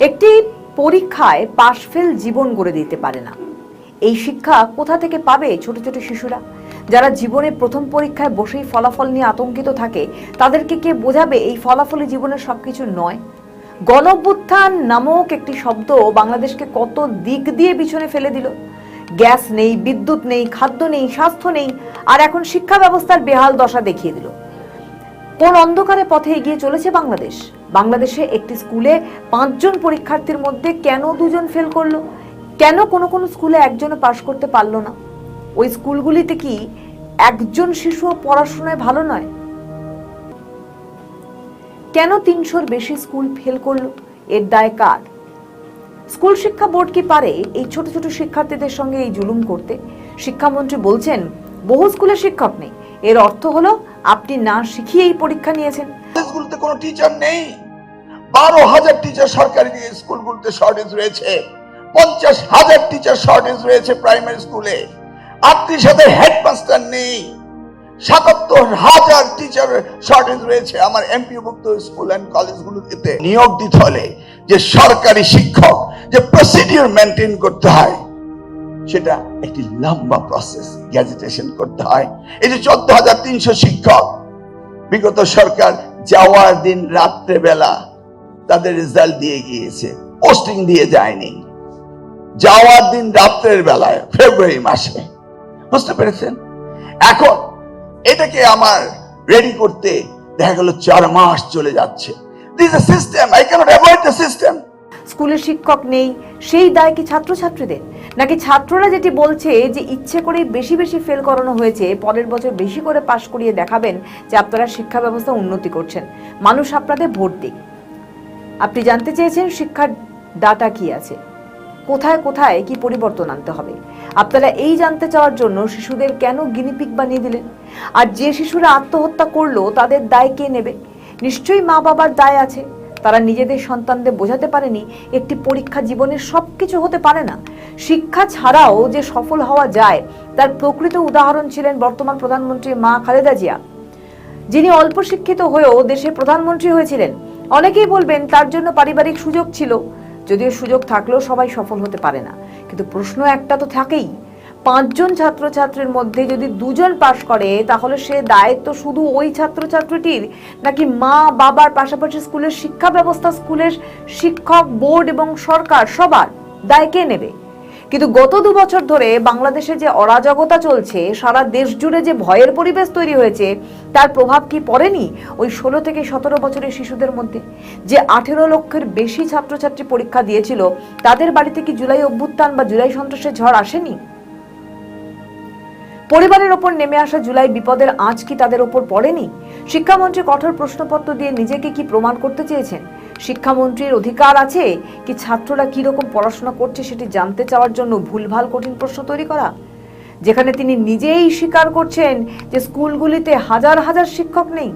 একটি পরীক্ষায় pass fail জীবন গড়ে দিতে পারে না। এই শিক্ষা কোথা থেকে পাবে ছোট ছোট শিশুরা, যারা জীবনে প্রথম পরীক্ষায় বসেই ফলাফল নিয়ে আতঙ্কিত থাকে? তাদেরকে কে বোঝাবে এই ফলাফলই জীবনের সবকিছু নয়? গণঅভ্যুত্থান নামক একটি শব্দ বাংলাদেশকে কত দিক দিয়ে পিছনে ফেলে দিল। গ্যাস নেই, বিদ্যুৎ নেই, খাদ্য নেই, স্বাস্থ্য নেই, আর এখন শিক্ষা ব্যবস্থার বেহাল দশা দেখিয়ে দিল। কোন অন্ধকারে পথে এগিয়ে চলেছে বাংলাদেশ? বাংলাদেশে একটি স্কুলে 5 জন পরীক্ষার্থীর মধ্যে কেন 2 জন ফেল করলো? কেন কোনো কোনো স্কুলে একজনও পাশ করতে পারলো না? ওই স্কুলগুলিতে কি একজন শিশুও পড়াশোনায় ভালো নয়? কেন 300-র বেশি স্কুল ফেল করলো? এর দায় কার? স্কুল শিক্ষা বোর্ড কি পারে এই ছোট ছোট শিক্ষার্থীদের সঙ্গে এই জুলুম করতে? শিক্ষামন্ত্রী বলছেন বহু স্কুলে শিক্ষক নেই। এর অর্থ হলো আপনি না শিখিয়ে এই পরীক্ষা নিয়েছেন। স্কুলতে কোনো টিচার নেই। 12,000 টিচার সরকারি স্কুলগুলোতে শর্টেজ রয়েছে। 50,000 টিচার শর্টেজ রয়েছে প্রাইমারি স্কুলে। 38,000 হেডমাস্টার নেই। 77,000 টিচার শর্টেজ রয়েছে আমার এমপিওভুক্ত স্কুল এন্ড কলেজগুলোতে। নিয়োগ দিতে হলে যে সরকারি শিক্ষক যে প্রসিডিউর মেনটেন করতে হয়, সেটা একটি লম্বা প্রসেস, গ্যাজেটেশন করতে হয়। এই যে 14,300 শিক্ষক বিগত সরকার যাওয়ার দিন রাত্রে বেলা তাদের রেজাল্ট দিয়ে গিয়েছে, পোস্টিং দিয়ে যায়নি। যাওয়ার দিন রাত্রের বেলায় ফেব্রুয়ারি মাসে, বুঝতে পেরেছেন? এখন এটাকে আমার রেডি করতে দেখা গেল 4 মাস চলে যাচ্ছে। This is system, I cannot avoid the system. স্কুলে শিক্ষক নেই, সেই দায় কি ছাত্রছাত্রীদের? নাকি ছাত্ররা যেটি বলছে যে ইচ্ছে করেই বেশি বেশি ফেল করানো হয়েছে, পরের বছর বেশি করে পাশ করিয়ে দেখাবেন যে আপনারা শিক্ষা ব্যবস্থা উন্নতি করছেন, মানুষ আপনাদের ভোট দিক? আপনি জানতে চেয়েছেন শিক্ষার ডাটা কি আছে, কোথায় কোথায় কি পরিবর্তন আনতে হবে। আপনারা এই জানতে চাওয়ার জন্য শিশুদের কেন গিনিপিগ বানিয়ে দিলেন? আর যে শিশুরা আত্মহত্যা করলো তাদের দায় কে নেবে? নিশ্চয়ই মা বাবার দায় আছে। তারা নিজেদের সন্তানদের বোঝাতে পারেনি একটি পরীক্ষা জীবনের সবকিছু হতে পারে না। শিক্ষা ছাড়াও যে সফল হওয়া যায় তার প্রকৃত উদাহরণ ছিলেন বর্তমান প্রধানমন্ত্রী মা খালেদা জিয়া, যিনি অল্প শিক্ষিত হয়েও দেশের প্রধানমন্ত্রী হয়েছিলেন। অনেকেই বলবেন তার জন্য পারিবারিক সুযোগ ছিল। যদিও সুযোগ থাকলেও সবাই সফল হতে পারে না, কিন্তু প্রশ্ন একটা তো থাকেই, 5 জন ছাত্রছাত্রীর মধ্যে যদি 2 জন পাশ করে তাহলে সে দায়িত্ব শুধু ওই ছাত্রছাত্রীটির, নাকি মা বাবার পাশাপাশি স্কুলের শিক্ষা ব্যবস্থা, স্কুলের শিক্ষক বোর্ড এবং সরকার সবার দায় কে নেবে? কিন্তু গত 2 বছর ধরে বাংলাদেশে যে অরাজকতা চলছে, সারা দেশ জুড়ে যে ভয়ের পরিবেশ তৈরি হয়েছে, তার প্রভাব কি পড়েনি ওই 16 থেকে 17 বছরের শিশুদের মধ্যে? যে 18 লক্ষের বেশি ছাত্রছাত্রী পরীক্ষা দিয়েছিল, তাদের বাড়িতে কি জুলাই অভ্যুত্থান বা জুলাই সন্ত্রাসের ঝড় আসেনি? পরিবারের ওপর নেমে আসা জুলাই বিপদের আঁচ কি তাদের ওপর পড়েনি? শিক্ষামন্ত্রী কঠোর প্রশ্নপত্র দিয়ে নিজেকে কি প্রমাণ করতে চেয়েছেন? শিক্ষামন্ত্রীর অধিকার আছে কি ছাত্ররা কি রকম পড়াশোনা করছে সেটি জানতে চাওয়ার জন্য ভুলভাল কঠিন প্রশ্ন তৈরি করা, যেখানে তিনি নিজেই স্বীকার করছেন যে স্কুলগুলিতে হাজার হাজার শিক্ষক নেই?